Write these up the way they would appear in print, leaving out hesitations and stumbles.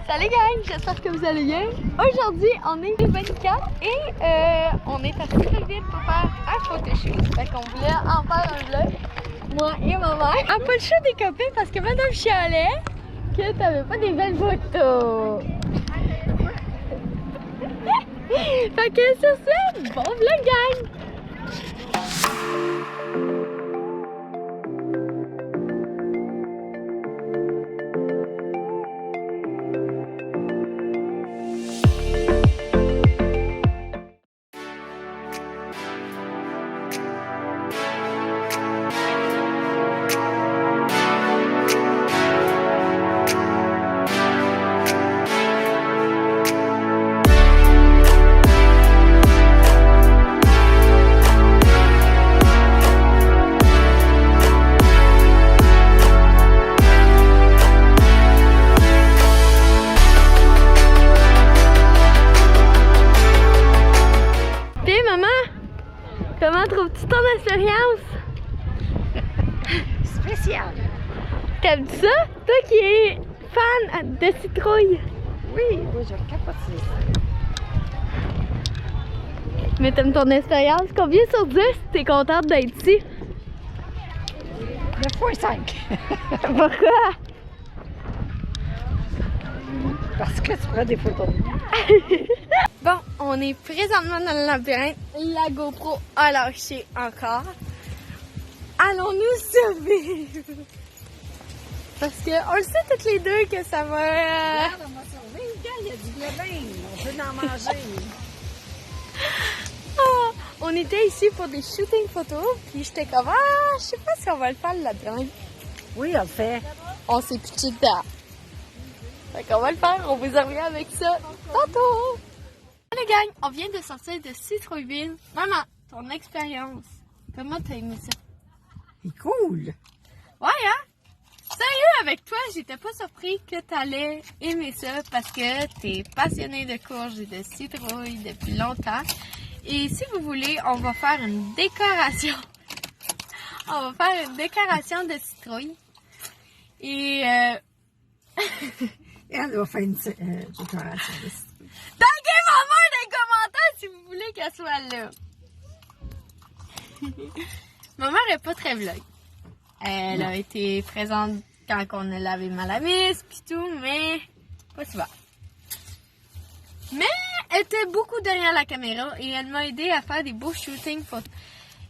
Salut gang, j'espère que vous allez bien. Aujourd'hui, on est le 24 et on est à Citreville pour faire un photoshoot. Fait qu'on voulait en faire un vlog, moi et ma mère. On n'a pas le choix des copains parce que madame chialait que t'avais pas des belles photos. Fait que sur ce, bon vlog gang! Comment trouves-tu ton expérience? Spécial. T'aimes ça? Toi qui es fan de citrouille. Oui, je capote ça. Mais t'aimes ton expérience? Combien sur 10 t'es contente d'être ici? 9,5. Pourquoi? Parce que tu prends des photos. Bon, on est présentement dans le labyrinthe. La GoPro a lâché encore. Allons-nous survivre? Parce qu'on le sait toutes les deux que ça va... Regarde, on va survivre. Il y a du levain. On peut en manger. On était ici pour des shootings photos. Puis j'étais comme, je sais pas si on va le faire le labyrinthe. Oui, on le fait. On s'est pitché dedans. Fait qu'on va le faire. On vous revient avec ça tantôt. Allez gang, on vient de sortir de Citreville. Maman, ton expérience, comment t'as aimé ça? C'est cool. Ouais, hein? Sérieux, avec toi, j'étais pas surpris que t'allais aimer ça parce que t'es passionné de courges et de citrouilles depuis longtemps. Et si vous voulez, on va faire une décoration. On va faire une décoration de citrouilles. Et Elle va faire une décoration de citrouille. taguez maman dans les commentaires si vous voulez qu'elle soit là. Ma mère est pas très vlog. Elle a été présente quand on a lavé ma lamise pis tout, mais pas souvent. Mais elle était beaucoup derrière la caméra et elle m'a aidé à faire des beaux shootings photos.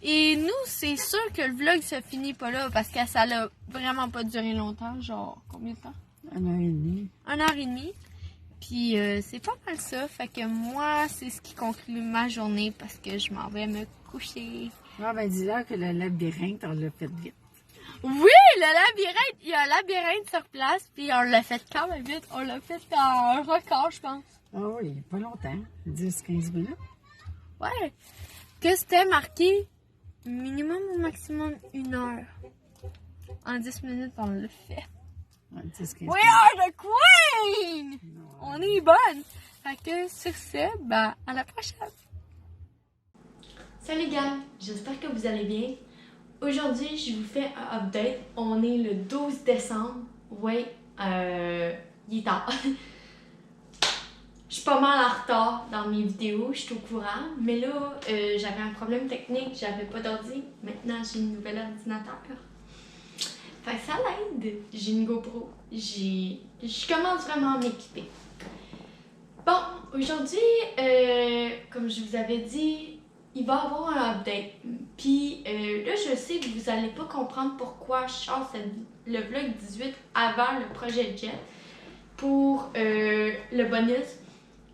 Et nous, c'est sûr que le vlog se finit pas là parce que ça l'a vraiment pas duré longtemps, genre combien de temps? 1h30. 1h30. Puis c'est pas mal ça, fait que moi, c'est ce qui conclut ma journée parce que je m'en vais me coucher. Ah ben dis-leur que le labyrinthe, on l'a fait vite. Oui, le labyrinthe, il y a un labyrinthe sur place, puis on l'a fait quand même vite. On l'a fait en un record, je pense. Ah oui, pas longtemps, 10-15 minutes. Ouais. Que c'était marqué minimum ou maximum 1 heure. En 10 minutes, on l'a fait. Ouais, 10-15 minutes. We are the queen! On est bonne! Fait que sur ce, ben, à la prochaine! Salut gang, j'espère que vous allez bien. Aujourd'hui, je vous fais un update. On est le 12 décembre. Ouais, il est tard. Je suis pas mal en retard dans mes vidéos, je suis au courant. Mais là, j'avais un problème technique, j'avais pas d'ordi. Maintenant, j'ai un nouvel ordinateur. Fait que ça l'aide. J'ai une GoPro. Je commence vraiment à m'équiper. Bon, aujourd'hui, comme je vous avais dit, il va y avoir un update. Puis là, je sais que vous allez pas comprendre pourquoi je sors le vlog 18 avant le projet Jet pour le bonus.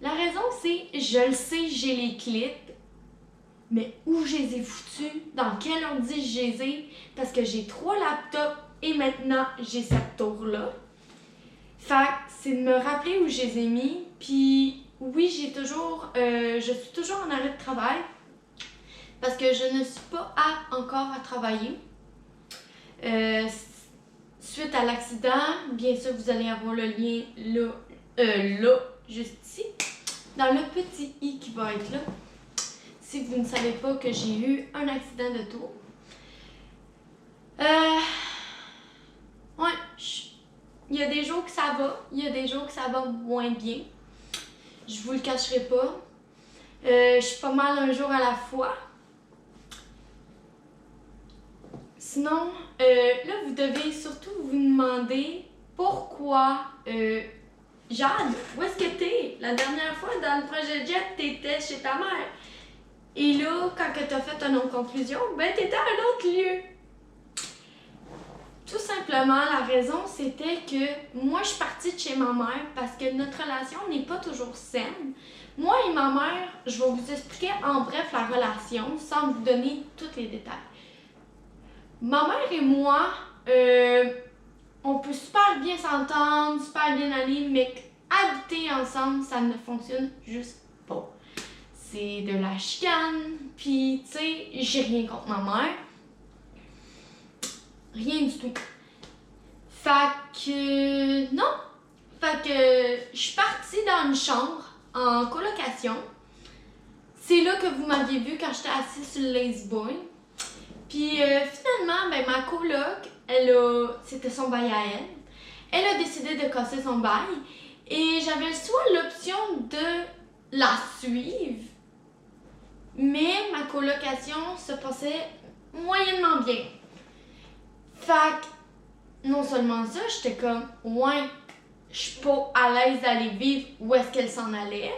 La raison, c'est, je le sais, j'ai les clips, mais où je les ai foutus, dans quel ordi je les ai, parce que j'ai 3 laptops et maintenant j'ai cette tour-là. Fait que c'est de me rappeler où je les ai mis, puis oui, je suis toujours en arrêt de travail, parce que je ne suis pas encore à travailler. Suite à l'accident, bien sûr, vous allez avoir le lien là, juste ici, dans le petit i qui va être là. Si vous ne savez pas que j'ai eu un accident de tour. Ouais, Il y a des jours que ça va, il y a des jours que ça va moins bien. Je vous le cacherai pas. Je suis pas mal un jour à la fois. Sinon, là, vous devez surtout vous demander pourquoi Jade, où est-ce que t'es? La dernière fois, dans le projet Jet, t'étais chez ta mère. Et là, quand t'as fait une autre conclusion, ben t'étais à un autre lieu. Tout simplement, la raison, c'était que moi, je suis partie de chez ma mère parce que notre relation n'est pas toujours saine. Moi et ma mère, je vais vous expliquer en bref la relation sans vous donner tous les détails. Ma mère et moi, on peut super bien s'entendre, super bien aller, mais habiter ensemble, ça ne fonctionne juste pas. C'est de la chicane, pis tu sais, j'ai rien contre ma mère. Rien du tout. Fait que non. Fait que je suis partie dans une chambre en colocation. C'est là que vous m'aviez vu quand j'étais assise sur le lazy boy. Puis finalement, ben, ma coloc, c'était son bail à elle. Elle a décidé de casser son bail. Et j'avais soit l'option de la suivre, mais ma colocation se passait moyennement bien. Fait que, non seulement ça, j'étais comme, ouais, je suis pas à l'aise d'aller vivre où est-ce qu'elle s'en allait.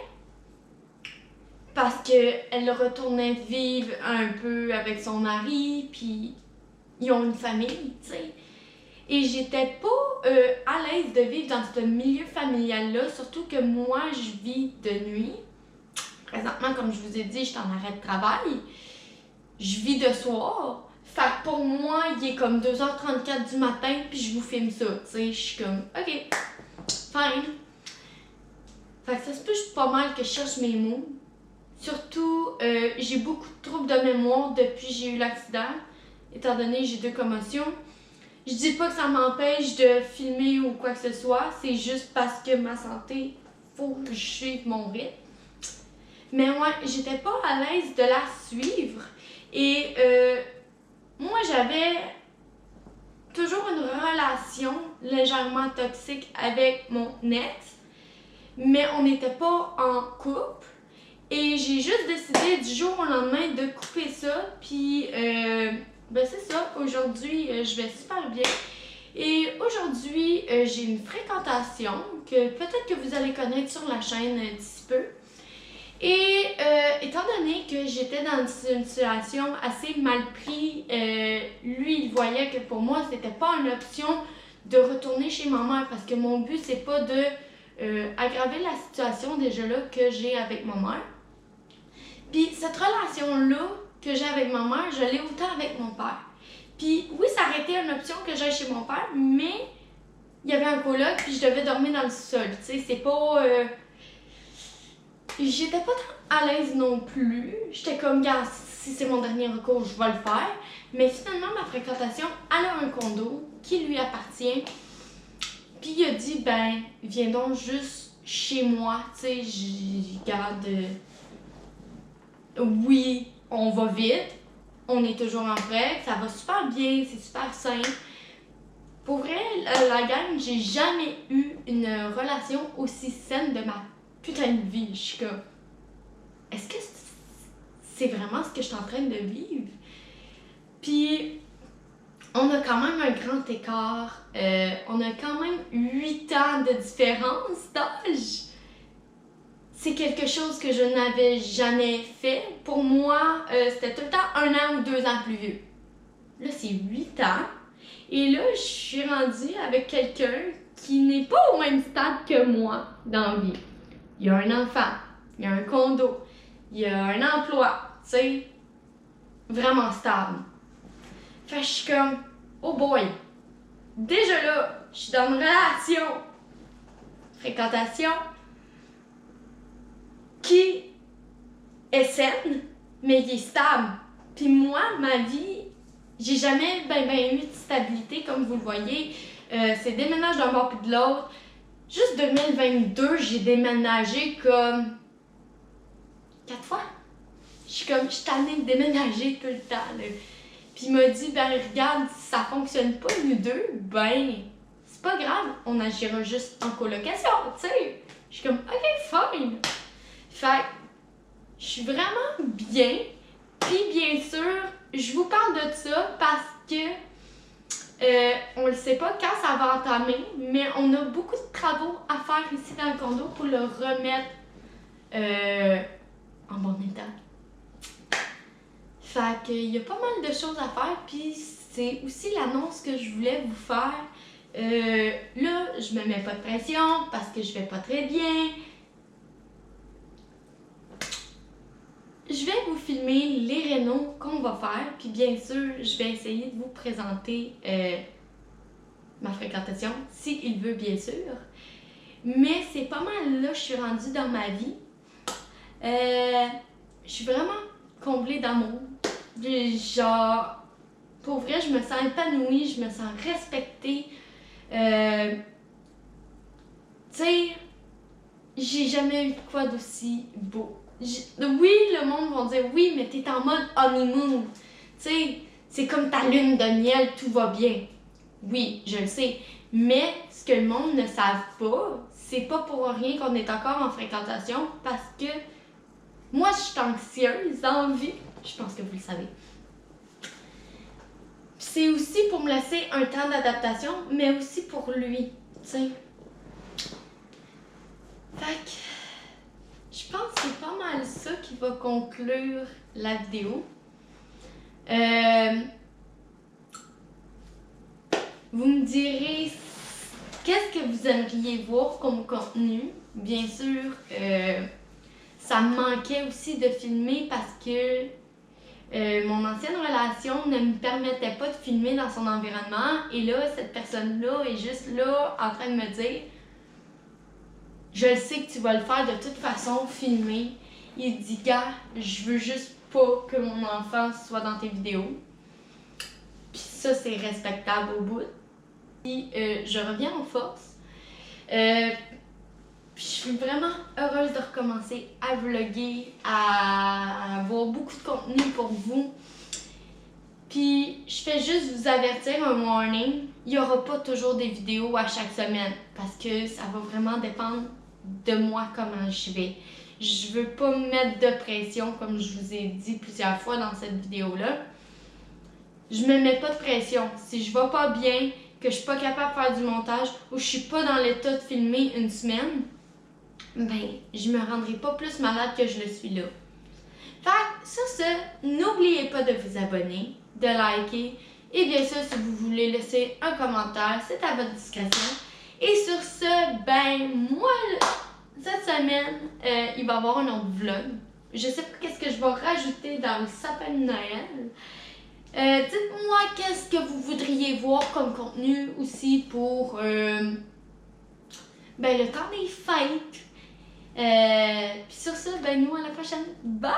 Parce qu'elle retournait vivre un peu avec son mari, puis ils ont une famille, tu sais. Et j'étais pas à l'aise de vivre dans ce milieu familial-là, surtout que moi, je vis de nuit. Présentement, comme je vous ai dit, je suis en arrêt de travail. Je vis de soir. Fait que pour moi, il est comme 2h34 du matin, puis je vous filme ça, tu sais. Je suis comme, ok, fine. Fait que ça se peut pas mal que je cherche mes mots. Surtout, j'ai beaucoup de troubles de mémoire depuis que j'ai eu l'accident, étant donné que j'ai 2 commotions. Je dis pas que ça m'empêche de filmer ou quoi que ce soit, c'est juste parce que ma santé, faut que je suive mon rythme. Mais ouais, j'étais pas à l'aise de la suivre. Et moi, j'avais toujours une relation légèrement toxique avec mon ex, mais on n'était pas en couple. Et j'ai juste décidé du jour au lendemain de couper ça, puis ben c'est ça, aujourd'hui je vais super bien. Et aujourd'hui j'ai une fréquentation que peut-être que vous allez connaître sur la chaîne d'ici peu. Et étant donné que j'étais dans une situation assez mal prise, lui il voyait que pour moi c'était pas une option de retourner chez ma mère parce que mon but c'est pas de aggraver la situation déjà là que j'ai avec ma mère. Puis cette relation-là que j'ai avec ma mère, je l'ai autant avec mon père. Puis oui, ça aurait été une option que j'aille chez mon père, mais il y avait un coloc, puis je devais dormir dans le sol. Tu sais, c'est pas... J'étais pas tant à l'aise non plus. J'étais comme, gars, si c'est mon dernier recours, je vais le faire. Mais finalement, ma fréquentation, elle a un condo qui lui appartient. Puis il a dit, ben, viens donc juste chez moi. Tu sais, je garde... Oui, on va vite, on est toujours en break, ça va super bien, c'est super simple. Pour vrai, la gang, j'ai jamais eu une relation aussi saine de ma putain de vie. Je suis comme, est-ce que c'est vraiment ce que je suis en train de vivre? Puis, on a quand même un grand écart, on a quand même 8 ans de différence d'âge. C'est quelque chose que je n'avais jamais fait. Pour moi, c'était tout le temps 1 an ou 2 ans plus vieux. Là, c'est 8 ans. Et là, je suis rendue avec quelqu'un qui n'est pas au même stade que moi dans la vie. Il y a un enfant, il y a un condo, il y a un emploi, tu sais, vraiment stable. Fait que je suis comme, oh boy, déjà là, je suis dans une relation, fréquentation, qui est saine, mais qui est stable. Puis moi, ma vie, j'ai jamais eu de stabilité, comme vous le voyez. C'est déménage d'un bord puis de l'autre. Juste 2022, j'ai déménagé comme 4 fois. Je suis tannée de déménager tout le temps, là. Puis il m'a dit, ben regarde, si ça fonctionne pas, nous deux, ben, c'est c'est pas grave, on agira juste en colocation, tu sais. Je suis comme, ok, fine. Fait que, je suis vraiment bien. Puis bien sûr, je vous parle de ça parce que on le sait pas quand ça va entamer, mais on a beaucoup de travaux à faire ici dans le condo pour le remettre en bon état. Fait qu'il y a pas mal de choses à faire, puis c'est aussi l'annonce que je voulais vous faire. Là, je me mets pas de pression parce que je vais pas très bien. Je vais vous filmer les rénaux qu'on va faire, puis bien sûr, je vais essayer de vous présenter ma fréquentation, s'il veut bien sûr. Mais c'est pas mal là que je suis rendue dans ma vie. Je suis vraiment comblée d'amour. Genre, pour vrai, je me sens épanouie, je me sens respectée. Tu sais, j'ai jamais eu quoi d'aussi beau. Oui, le monde va dire oui, mais t'es en mode honeymoon. Tu sais, c'est comme ta lune de miel, tout va bien. Oui, je le sais. Mais ce que le monde ne savent pas, c'est pas pour rien qu'on est encore en fréquentation parce que moi, je suis anxieuse en vie. Je pense que vous le savez. C'est aussi pour me laisser un temps d'adaptation, mais aussi pour lui, tu sais. Fait que je pense que c'est pas mal ça qui va conclure la vidéo. Vous me direz qu'est-ce que vous aimeriez voir comme contenu. Bien sûr, ça me manquait aussi de filmer parce que mon ancienne relation ne me permettait pas de filmer dans son environnement. Et là, cette personne-là est juste là en train de me dire « Je sais que tu vas le faire de toute façon, filmer. » Il dit « Gars, je veux juste pas que mon enfant soit dans tes vidéos. » Puis ça, c'est respectable au bout. Puis je reviens en force. Puis je suis vraiment heureuse de recommencer à vlogger, à avoir beaucoup de contenu pour vous. Puis je fais juste vous avertir un warning, il n'y aura pas toujours des vidéos à chaque semaine parce que ça va vraiment dépendre de moi comment je vais. Je veux pas me mettre de pression comme je vous ai dit plusieurs fois dans cette vidéo-là. Je me mets pas de pression. Si je vais pas bien, que je suis pas capable de faire du montage ou je suis pas dans l'état de filmer une semaine, ben, je me rendrai pas plus malade que je le suis là. Fait que sur ce, n'oubliez pas de vous abonner, de liker et bien sûr, si vous voulez laisser un commentaire, c'est à votre discrétion. Et sur ce, ben, moi, cette semaine, il va y avoir un autre vlog. Je sais pas qu'est-ce que je vais rajouter dans le sapin de Noël. Dites-moi qu'est-ce que vous voudriez voir comme contenu aussi pour ben, le temps des fêtes. Puis sur ça, ben nous à la prochaine. Bye!